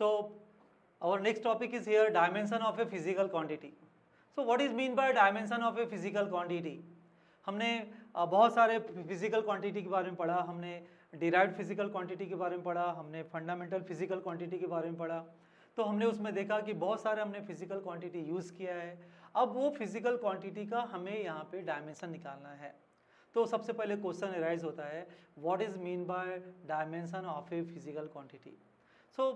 So our next topic is here, dimension of a physical quantity. So what is mean by dimension of a physical quantity? हमने बहुत सारे physical quantity के बारे में पढ़ा, हमने डिराइव्ड फिजिकल क्वांटिटी के बारे में पढ़ा, हमने फंडामेंटल फिजिकल क्वांटिटी के बारे में पढ़ा। तो हमने उसमें देखा कि बहुत सारे हमने फिजिकल क्वांटिटी यूज़ किया है। अब वो फिजिकल क्वांटिटी का हमें यहाँ पे डायमेंशन निकालना है। तो सबसे पहले क्वेश्चन अराइज होता है, what is mean by dimension of a physical quantity? So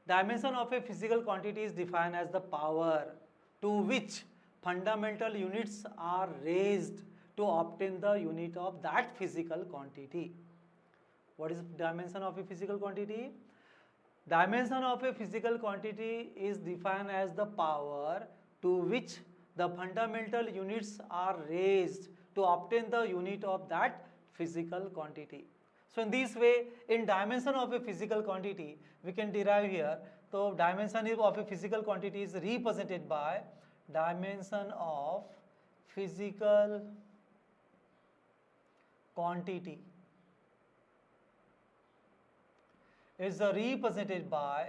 dimension of a physical quantity is defined as the power to which fundamental units are raised to obtain the unit of that physical quantity. What is dimension of a physical quantity? Dimension of a physical quantity is defined as the power to which the fundamental units are raised to obtain the unit of that physical quantity. So in this way, in dimension of a physical quantity, we can derive here. So dimension of a physical quantity is represented by dimension of physical quantity is represented by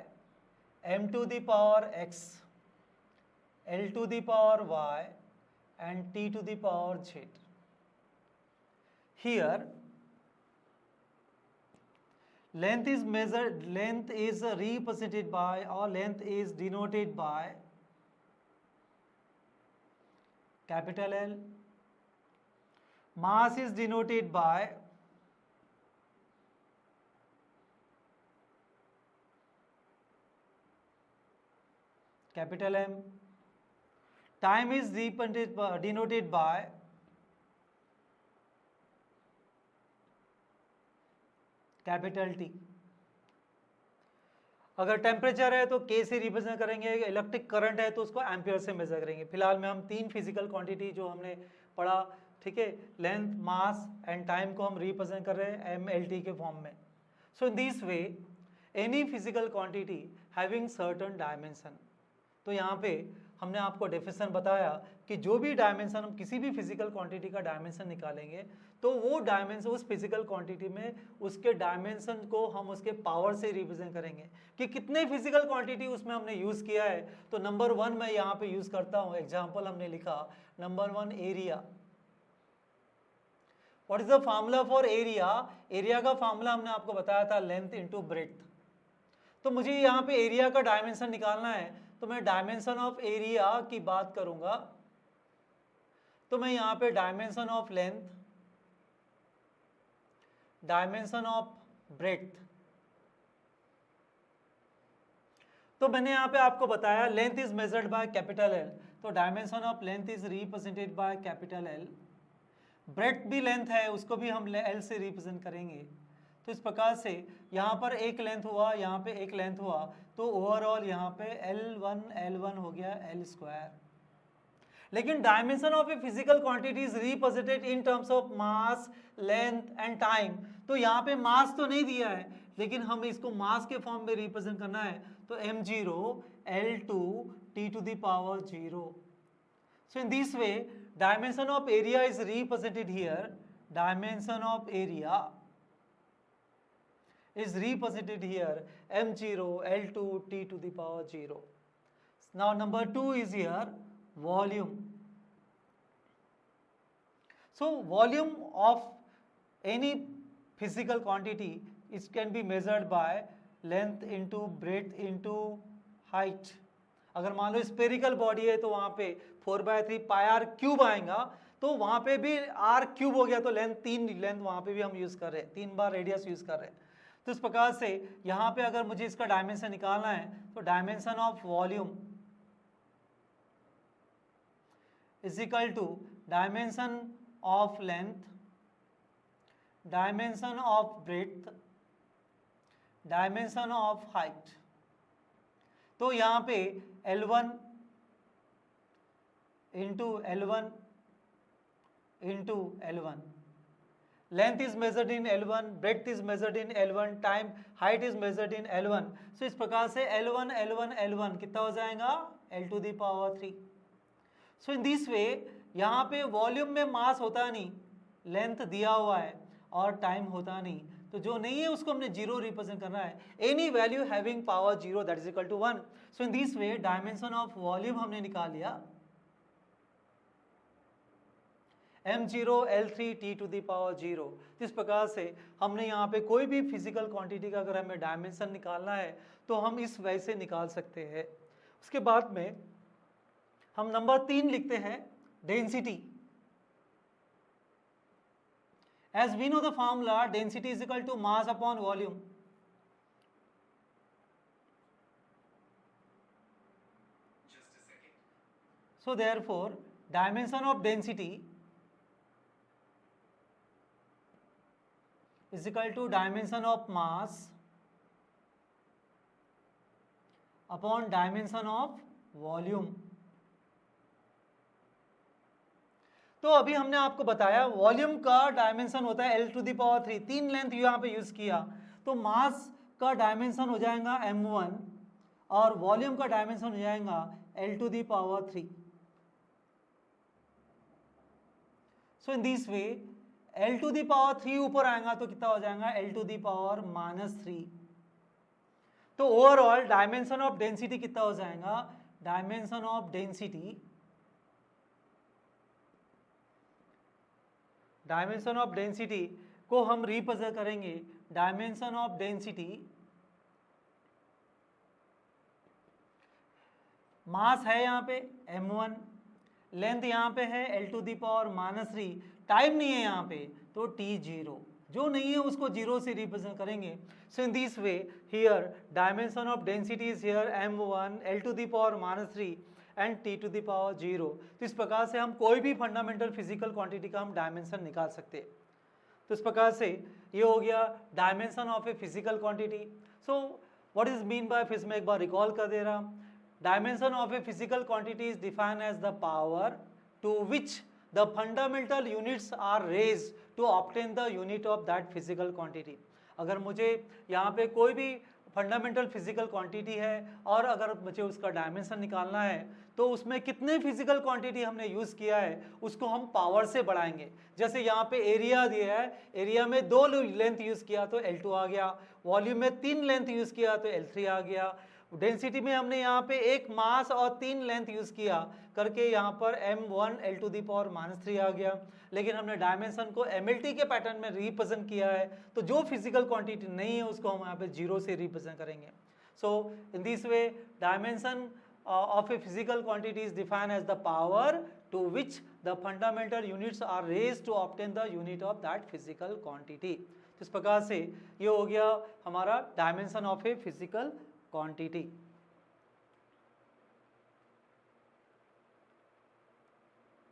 m to the power x, l to the power y and t to the power z. Here length is measured, length is represented by, or length is denoted by capital L. Mass is denoted by capital M. Time is denoted by capital T. अगर temperature है तो K से represent करेंगे, electric current है तो उसको ampere से major करेंगे। फिलहाल में हम तीन फिजिकल क्वांटिटी जो हमने पढ़ा, ठीक है, लेंथ, मास एंड टाइम को हम रिप्रेजेंट कर रहे हैं MLT के फॉर्म में। So in this way any physical quantity having certain dimension. तो यहाँ पे हमने आपको डेफिनेशन बताया कि जो भी डायमेंशन, हम किसी भी फिजिकल क्वांटिटी का डायमेंशन निकालेंगे तो वो डायमेंशन उस फिजिकल क्वांटिटी में उसके डायमेंशन को हम उसके पावर से रिप्रेजेंट करेंगे कि कितने फिजिकल क्वांटिटी उसमें हमने यूज़ किया है। तो नंबर 1 मैं यहाँ पे यूज़ करता हूँ, एग्जाम्पल हमने लिखा number 1 area. What is the formula for area? Area का फार्मूला हमने आपको बताया था लेंथ इंटू ब्रेड्थ। तो मुझे यहाँ पे एरिया का डायमेंशन निकालना है, तो मैं डायमेंशन ऑफ एरिया की बात करूंगा। तो मैं यहाँ पे dimension of length, dimension of breadth, तो मैंने यहाँ पे आपको बताया length is measured by capital L, तो dimension of length is represented by capital L। Breadth भी लेंथ है, उसको भी हम L से रिप्रेजेंट करेंगे। तो इस प्रकार से यहाँ पर एक लेंथ हुआ, यहाँ पे एक लेंथ हुआ, तो ओवरऑल यहाँ पे L1 हो गया L स्क्वायर। लेकिन dimension of a physical quantity is represented in terms of mass, length and time. तो यहाँ पे मास तो नहीं दिया है, लेकिन हम इसको मास के फॉर्म में रिप्रेजेंट करना है, तो m0 L2 t to the power 0। So in this way dimension of area is represented here, dimension of area is represented here m0 L2 t to the power 0। Now number 2 is here volume। So volume of any physical quantity, it can be measured by length into breadth into height। अगर मान लो spherical body है तो वहाँ पे 4/3 पाई are cube आएगा, तो वहाँ पे भी आर क्यूब हो गया, तो लेंथ 3 लेंथ वहाँ पे भी हम यूज़ कर रहे हैं, 3 बार रेडियस यूज़ कर रहे हैं। तो इस प्रकार से यहाँ पे अगर मुझे इसका डायमेंशन निकालना है तो dimension of volume is equal to dimension of length, dimension of breadth, dimension of height. तो यहाँ पे L1 into L1 into L1, length is measured in L1, breadth is measured in L1, time height is measured in L1। So इस प्रकार से L1 कितना हो जाएगा L to the power 3। So in this वे यहाँ पे वॉल्यूम में मास होता नहीं, लेंथ दिया हुआ है और टाइम होता नहीं, तो जो नहीं है उसको हमने जीरो रिप्रेजेंट करना है। Any value having power zero that is equal to 1। So in this way dimension of volume हमने निकाल लिया m0 L3 t to the power 0। इस प्रकार से हमने यहाँ पे कोई भी फिजिकल क्वांटिटी का अगर हमें डायमेंशन निकालना है तो हम इस वे से निकाल सकते हैं। उसके बाद में हम नंबर 3 लिखते हैं density. As we know the formula, density is equal to mass upon volume. Just a second. So therefore, dimension of density is equal to dimension of mass upon dimension of volume. तो अभी हमने आपको बताया volume का dimension होता है L to the power 3, 3 length यहाँ पे यूज किया, तो मास का डायमेंशन हो जाएगा m1 और वॉल्यूम का डायमेंशन हो जाएगा L to the power 3। So in this way L to the power 3 ऊपर आएगा तो कितना हो जाएगा L टू दी पावर -3। तो ओवरऑल डायमेंशन ऑफ डेंसिटी कितना हो जाएगा, dimension of density, dimension of density को हम रिप्रेजेंट करेंगे डायमेंशन ऑफ डेंसिटी, मास है यहाँ पे m1, लेंथ यहाँ पे है L to the power -3, time नहीं है यहाँ पे तो t0, जो नहीं है उसको जीरो से रिप्रेजेंट करेंगे। So in this way here dimension of density is here m1 L to the power -3 and t to the power 0। तो इस प्रकार से हम कोई भी फंडामेंटल फिजिकल क्वांटिटी का हम डायमेंशन निकाल सकते हैं। तो इस प्रकार से ये हो गया dimension of a physical quantity. So what is mean by, फिर मैं एक बार रिकॉल कर दे रहा हूँ, dimension of a physical quantity is defined as the power to which the fundamental units are raised to obtain the unit of that physical quantity। अगर मुझे यहाँ पे कोई भी फंडामेंटल फिजिकल क्वांटिटी है और अगर मुझे उसका डायमेंशन निकालना है तो उसमें कितने फिजिकल क्वांटिटी हमने यूज़ किया है उसको हम पावर से बढ़ाएंगे। जैसे यहाँ पे एरिया दिया है, एरिया में 2 लेंथ यूज़ किया तो L2 आ गया, वॉल्यूम में 3 लेंथ यूज़ किया तो L3 आ गया, डेंसिटी में हमने यहाँ पे एक मास और 3 लेंथ यूज किया करके यहाँ पर m1 L to the power -3 आ गया। लेकिन हमने डायमेंशन को MLT के पैटर्न में रिप्रेजेंट किया है तो जो फिजिकल क्वांटिटी नहीं है उसको हम यहाँ पे 0 से रिप्रेजेंट करेंगे। So in this way dimension of a physical quantity is defined as the power to which the fundamental units are raised to obtain the unit of that physical quantity. तो इस प्रकार से ये हो गया हमारा dimension of a physical quantity।